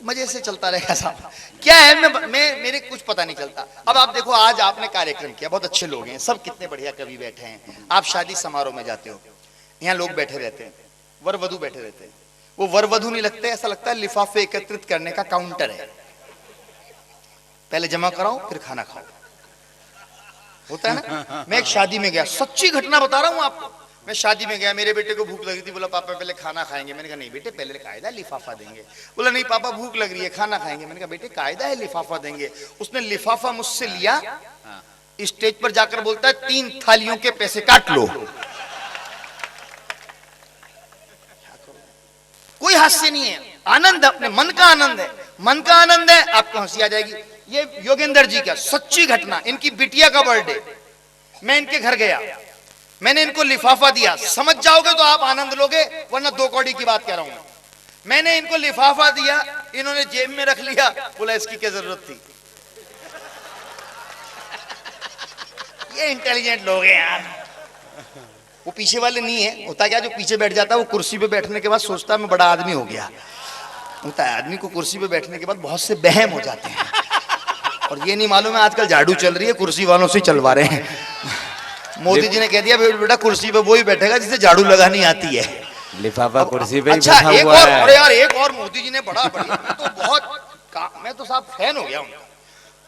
मजे से चलता रहेगा साहब। क्या है, मैं मेरे कुछ पता नहीं चलता। अब आप देखो, आज आपने कार्यक्रम किया, बहुत अच्छे लोग हैं सब, कितने बढ़िया कवि बैठे हैं। आप शादी समारोह में जाते हो, यहाँ लोग बैठे रहते हैं, वर वधु बैठे रहते हैं। वो वर वधु नहीं लगते, ऐसा लगता है लिफाफे एकत्रित करने का काउंटर है। पहले जमा कराओ फिर खाना खाओ, होता है ना। मैं एक शादी में गया, सच्ची घटना बता रहा हूँ आपको। मैं शादी में गया, मेरे बेटे को भूख लगी थी, बोला पापा पहले खाना खाएंगे। मैंने कहा नहीं बेटे, पहले कायदा लिफाफा देंगे। बोला नहीं पापा भूख लग रही है, खाना खाएंगे। मैंने कहा बेटे कायदा है लिफाफा देंगे। उसने लिफाफा मुझसे लिया, स्टेज पर जाकर बोलता है 3 थालियों के पैसे काट लो। कोई हास्य नहीं है, आनंद अपने मन का आनंद है। मन का आनंद है, आपको हंसी आ जाएगी। ये योगेंद्र जी का सच्ची घटना, इनकी बिटिया का बर्थडे, मैं इनके घर गया, मैंने इनको लिफाफा दिया। समझ जाओगे तो आप आनंद लोगे, वरना 2 कौड़ी की बात कह रहा हूं। मैंने इनको लिफाफा दिया, इन्होंने जेब में रख लिया, बोला इसकी क्या जरूरत थी। ये इंटेलिजेंट लोग हैं यार। वो पीछे वाले नहीं है, होता क्या जो पीछे बैठ जाता है वो कुर्सी पे बैठने के बाद सोचता है मैं बड़ा आदमी हो गया। होता है आदमी को कुर्सी पे बैठने के बाद बहुत से बहम हो जाते हैं, और ये नहीं मालूम है आजकल झाड़ू चल रही है, कुर्सी वालों से चलवा रहे हैं। मोदी जी ने कह दिया बेटा कुर्सी पे वो ही बैठेगा जिसे झाड़ू लगानी आती है। लिफाफा कुर्सी पे अच्छा एक और, अरे यार एक और मोदी जी ने बड़ा बढ़िया, मैं तो साहब फैन हो गया उनका,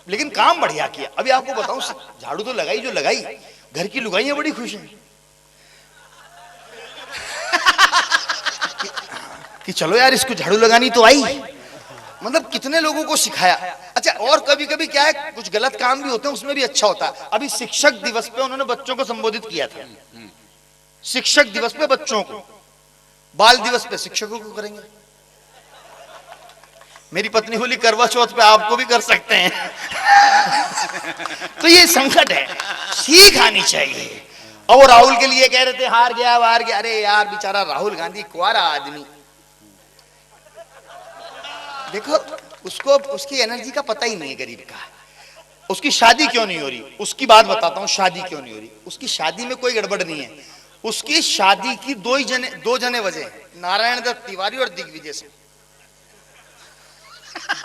लेकिन काम बढ़िया किया। अभी आपको बताऊं, झाड़ू तो लगाई जो लगाई, घर की लुगाइयां बड़ी खुश हैं कि चलो यार इसको झाड़ू लगानी तो आई। मतलब कितने लोगों को सिखाया। अच्छा और कभी कभी क्या है, कुछ गलत काम भी होते हैं, उसमें भी अच्छा होता है। अभी शिक्षक दिवस पे उन्होंने बच्चों को संबोधित किया था। शिक्षक दिवस पे बच्चों को, बाल दिवस पे शिक्षकों को करेंगे। मेरी पत्नी बोली करवा चौथ पे आपको भी कर सकते हैं। तो ये संकट है, सीख आनी चाहिए। और राहुल के लिए कह रहे थे हार गया हार गया। अरे यार बेचारा राहुल गांधी कुंवारा आदमी, देखो उसको उसकी एनर्जी का पता ही नहीं है गरीब का। उसकी शादी क्यों नहीं हो रही, उसकी बात बताता हूं, शादी क्यों नहीं हो रही। उसकी शादी में कोई गड़बड़ नहीं है, उसकी शादी की दो जने वजह है, नारायण दत्त तिवारी और दिग्विजय सिंह।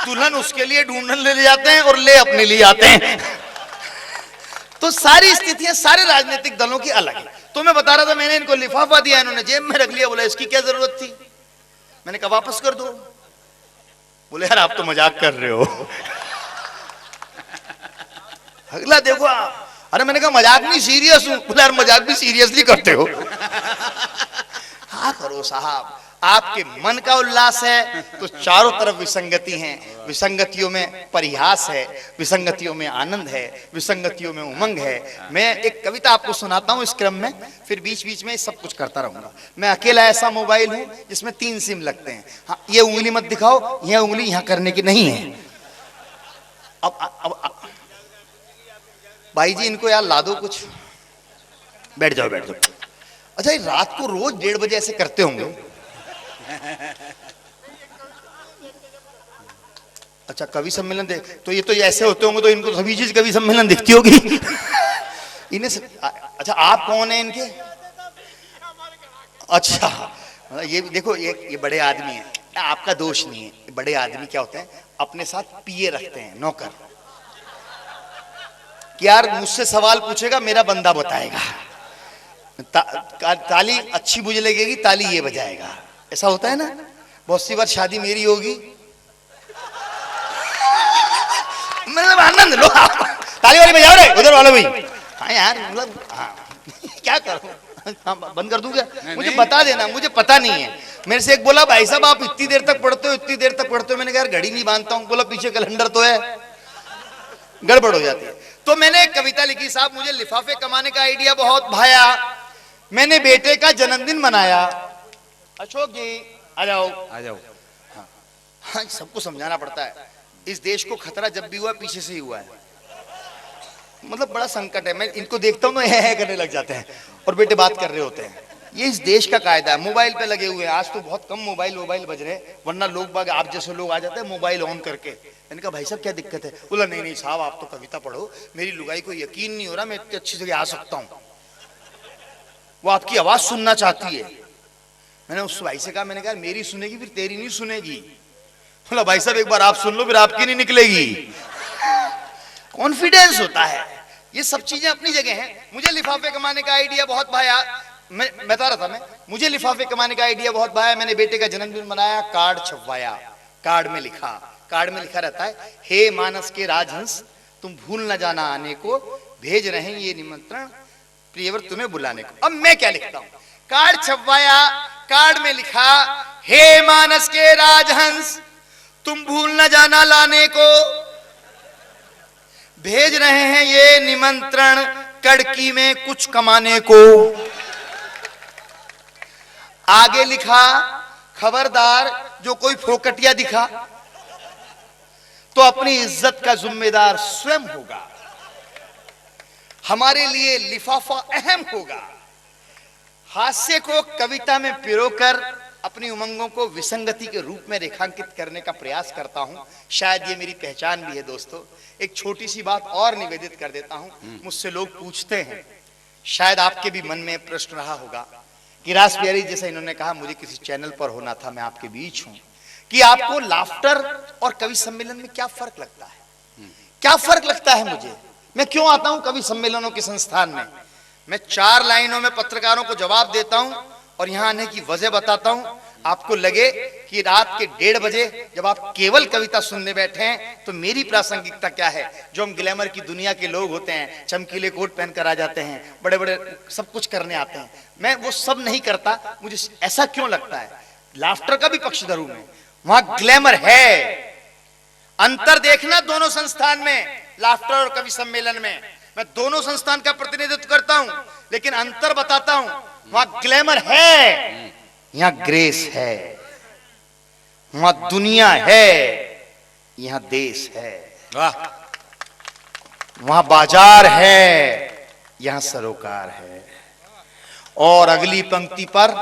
दुल्हन उसके लिए ढूंढने ले जाते हैं और ले अपने लिए आते हैं। तो सारी स्थितियां सारे राजनीतिक दलों की अलग है। तो मैं बता रहा था, मैंने इनको लिफाफा दिया, इन्होंने जेब में रख लिया। बोला इसकी क्या जरूरत थी। मैंने कहा वापस कर दो। बोले यार आप तो मजाक कर रहे हो। अगला देखो आप, अरे मैंने कहा मजाक नहीं सीरियस हूं। बोले यार मजाक भी सीरियसली करते हो। हाँ करो साहब, आपके मन का उल्लास है तो चारों तरफ विसंगति है, विसंगतियों में परिहास है, विसंगतियों में आनंद है, विसंगतियों में उमंग है। मैं एक कविता आपको सुनाता हूं इस क्रम में, फिर बीच बीच में सब कुछ करता रहूंगा। मैं अकेला ऐसा मोबाइल हूं जिसमें 3 सिम लगते हैं। हाँ ये उंगली मत दिखाओ, यह उंगली यहां करने की नहीं है। अब भाई जी इनको यार ला दो कुछ, बैठ जाओ बैठ जाओ। अच्छा ये रात को रोज 1:30 बजे ऐसे करते होंगे। अच्छा कवि सम्मेलन दे, तो ये तो ऐसे होते होंगे, तो इनको सभी चीज कवि सम्मेलन दिखती होगी। इन्हें अच्छा आप कौन है इनके। अच्छा ये देखो ये बड़े आदमी हैं, आपका दोष नहीं है। बड़े आदमी क्या होते हैं, अपने साथ पीए रखते हैं नौकर, कि यार मुझसे सवाल पूछेगा मेरा बंदा बताएगा, ताली अच्छी मुझे लगेगी ताली ये बजाएगा। ऐसा होता है ना, बहुत सी बार शादी मेरी होगी, मतलब आनंद लो ताली वाली बजाओ रे उधर वालों भाई। हाँ यार मतलब हाँ, क्या करूं, हाँ, बंद कर दूं क्या। मुझे बता देना, मुझे पता नहीं है। मेरे से एक बोला भाई साहब आप इतनी देर तक पढ़ते हो, इतनी देर तक पढ़ते हो। मैंने कहा यार घड़ी नहीं बांधता हूँ। बोला पीछे कैलेंडर तो है, गड़बड़ हो जाती है। तो मैंने एक कविता लिखी, साहब मुझे लिफाफे कमाने का आइडिया बहुत भाया। मैंने बेटे का जन्मदिन मनाया। अशोक जी आ जाओ आ जाओ। हाँ सबको समझाना पड़ता है, इस देश को खतरा जब भी हुआ पीछे से ही हुआ है। मतलब बड़ा संकट है। मैं इनको देखता हूँ ना है करने लग जाते हैं, और बेटे बात कर रहे होते हैं। ये इस देश का कायदा है। मोबाइल पे लगे हुए हैं, आज तो बहुत कम मोबाइल बज रहे हैं, वरना लोग बाग आप जैसे लोग आ जाते हैं मोबाइल ऑन करके। मैंने कहा भाई साहब क्या दिक्कत है। बोला नहीं नहीं साहब आप तो कविता पढ़ो, मेरी लुगाई को यकीन नहीं हो रहा मैं इतनी अच्छी जगह आ सकता हूँ, वो आपकी आवाज सुनना चाहती है। मैंने उस भाई से कहा, मैंने कहा मेरी सुनेगी फिर तेरी नहीं सुनेगी। बोला भाई साहब एक बार आप सुन लो फिर आपकी नहीं निकलेगी। कॉन्फिडेंस होता है। ये सब चीजें अपनी जगह हैं। मुझे लिफाफे कमाने का आइडिया बहुत भाया। मैं बता रहा था, मुझे लिफाफे कमाने का आइडिया बहुत भाया। मैंने बेटे का जन्मदिन मनाया, कार्ड छपवाया। कार्ड में लिखा रहता है, हे मानस के राजहंस, तुम भूल न जाना आने को, भेज रहे हैं ये निमंत्रण प्रियवर तुम्हें बुलाने को। अब मैं क्या लिखता हूं? कार्ड छपवाया, कार्ड में लिखा, हे मानस के राजहंस, तुम भूल न जाना लाने को, भेज रहे हैं ये निमंत्रण कड़की में कुछ कमाने को। आगे लिखा, खबरदार जो कोई फोकटिया दिखा तो अपनी इज्जत का जिम्मेदार स्वयं होगा। हमारे लिए लिफाफा अहम होगा। हास्य को कविता में पिरोकर अपनी उमंगों को विसंगति के रूप में रेखांकित करने का प्रयास करता हूं। शायद ये मेरी पहचान भी है दोस्तों। एक छोटी सी बात और निवेदित कर देता हूं। मुझसे लोग पूछते हैं, शायद आपके भी मन में प्रश्न रहा होगा कि रास बिहारी जैसा इन्होंने कहा मुझे किसी चैनल पर होना था, मैं आपके बीच हूं, कि आपको लाफ्टर और कवि सम्मेलन में क्या फर्क लगता है? क्या फर्क लगता है मुझे? मैं क्यों आता हूं कवि सम्मेलनों के संस्थान में? मैं 4 लाइनों में पत्रकारों को जवाब देता हूं और यहां आने की वजह बताता हूं। आपको लगे कि रात के 1:30 बजे जब आप केवल कविता सुनने बैठे हैं तो मेरी प्रासंगिकता क्या है? जो हम ग्लैमर की दुनिया के लोग होते हैं, चमकीले कोट पहनकर आ जाते हैं, बड़े बड़े सब कुछ करने आते हैं, मैं वो सब नहीं करता। मुझे ऐसा क्यों लगता है? लाफ्टर का भी पक्षधर हूं मैं, वहां ग्लैमर है। अंतर देखना दोनों संस्थान में, लाफ्टर और कवि सम्मेलन में। मैं दोनों संस्थान का प्रतिनिधित्व करता हूं, लेकिन अंतर बताता हूं। वहां ग्लैमर है, यहां ग्रेस है। वहां दुनिया है, यहां देश है। वाह! वहां बाजार है, यहां सरोकार है। और अगली पंक्ति पर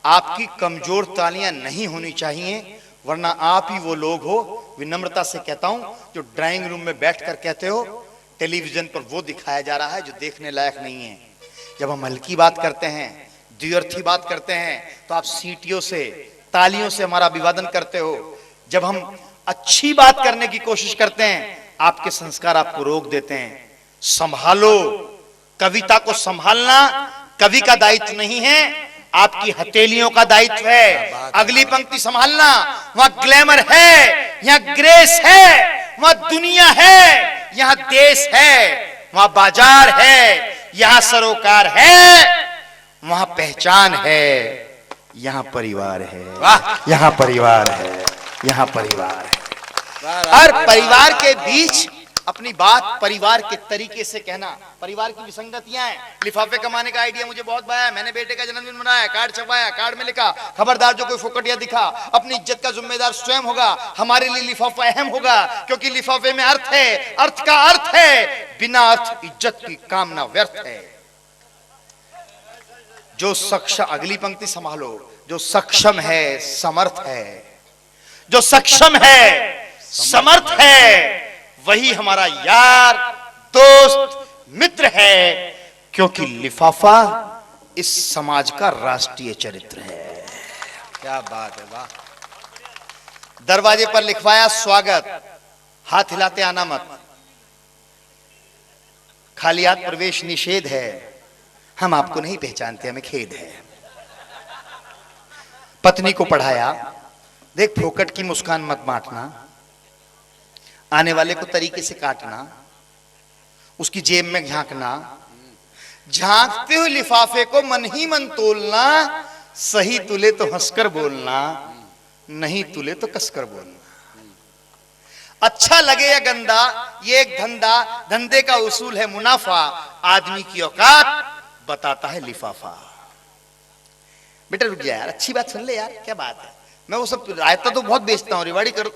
आपकी कमजोर तालियां नहीं होनी चाहिए, वरना आप ही वो लोग हो, विनम्रता से कहता हूं, जो ड्राइंग रूम में बैठकर कहते हो टेलीविजन पर वो दिखाया जा रहा है जो देखने लायक नहीं है। जब हम हल्की बात करते हैं, द्व्यर्थी बात करते हैं, तो आप सीटियों से, तालियों से हमारा अभिवादन करते हो। जब हम अच्छी बात करने की कोशिश करते हैं, आपके संस्कार आपको रोक देते हैं। संभालो, कविता को संभालना कवि का दायित्व नहीं है, आपकी हथेलियों का दायित्व है। अगली पंक्ति संभालना। वहां ग्लैमर है, यहां ग्रेस है। वहां दुनिया है, यहां देश है। वहां बाजार है, यहां सरोकार है। वहां पहचान है, यहां परिवार है। यहां परिवार है, यहां परिवार है। और परिवार के बीच अपनी बात परिवार के तरीके से कहना। परिवार की विसंगतियां हैं। लिफाफे कमाने का आइडिया मुझे बहुत भाया। मैंने बेटे का जन्मदिन मनाया, कार्ड छपवाया, कार्ड में लिखा, खबरदार जो कोई फोकटिया दिखा अपनी इज्जत का जिम्मेदार स्वयं होगा। हमारे लिए लिफाफा अहम होगा, क्योंकि लिफाफे में अर्थ है। अर्थ का अर्थ है, बिना अर्थ इज्जत की कामना व्यर्थ है। जो सक्षम, अगली पंक्ति संभालो, जो सक्षम है, समर्थ है, जो सक्षम है, समर्थ है, वही हमारा यार, दोस्त, मित्र है। क्योंकि लिफाफा इस समाज का राष्ट्रीय चरित्र है। क्या बात है, वाह! दरवाजे पर लिखवाया स्वागत, हाथ हिलाते आना मत, खाली हाथ प्रवेश निषेध है, हम आपको नहीं पहचानते, हमें खेद है। पत्नी को पढ़ाया, देख फोकट की मुस्कान मत बांटना, आने वाले को तरीके से काटना, उसकी जेब में झांकना, झांकते हुए लिफाफे को मन ही मन तोलना, सही तुले तो हंसकर बोलना, नहीं तुले तो कसकर बोलना। अच्छा लगे या गंदा, ये एक धंधा, धंधे का उसूल है मुनाफा, आदमी की औकात बताता है लिफाफा। बेटा रुक जा यार, अच्छी बात सुन ले यार, क्या बात है। मैं वो सब रायता तो बहुत बेचता हूँ, रिवाड़ी कर,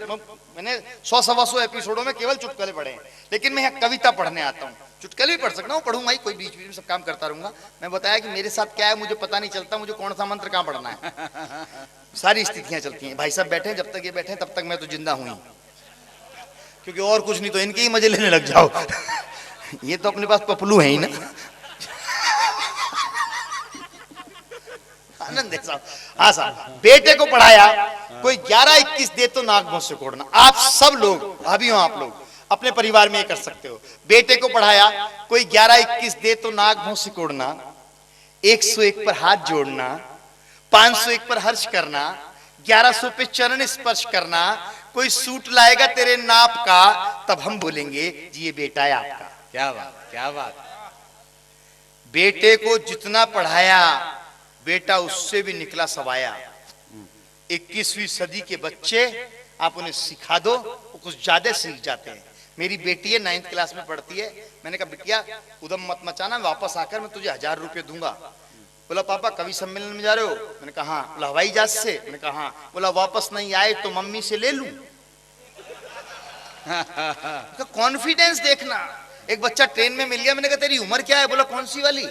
मैंने 100-125 एपिसोडों में केवल चुटकुले पढ़े हैं, लेकिन मैं यहाँ कविता पढ़ने आता हूँ। चुटकुले भी पढ़ सकता हूँ, पढ़ूंगा ही, कोई बीच बीच में सब काम करता रहूंगा। मैं बताया कि मेरे साथ क्या है मुझे पता नहीं चलता, मुझे कौन सा मंत्र कहाँ पढ़ना है। सारी स्थितियां चलती हैं। भाई साहब बैठे, जब तक ये बैठे तब तक मैं तो जिंदा हूं ही, क्योंकि और कुछ नहीं तो इनके ही मजे लेने लग जाओ। ये तो अपने पास पपलू है ही ना। आनंद है साहब। हाँ साहब, बेटे को पढ़ाया, कोई 11-21 दे तो नाक मुंह से कोड़ना। आप सब लोग, भाभी हो आप लोग, अपने परिवार में ये कर सकते हो। बेटे को पढ़ाया, कोई 11-21 दे तो नाक मुंह से कोड़ना, 101 पर हाथ जोड़ना, 501 पर हर्ष करना, 1100 पे चरण स्पर्श करना। कोई सूट लाएगा तेरे नाप का, तब हम बोलेंगे जी ये बेटा है आपका। क्या बात, क्या बात। बेटे को जितना पढ़ाया, बेटा उससे भी निकला सवाया। 21वीं सदी के बच्चे, आप उन्हें सिखा दो, वो कुछ ज्यादा सीख जाते हैं। मेरी बेटी है, 9th क्लास में पढ़ती है। मैंने कहा बिटिया उदम मत मचाना, वापस आकर मैं तुझे 1000 रुपये दूंगा। बोला पापा कवि सम्मेलन में जा रहे हो? मैंने कहा हाँ। बोला हवाई जहाज से? मैंने कहा हाँ। बोला वापस नहीं आए तो मम्मी से ले लूं? कॉन्फिडेंस देखना। एक बच्चा ट्रेन में मिल गया, मैंने कहा तेरी उम्र क्या है? बोला कौन सी वाली?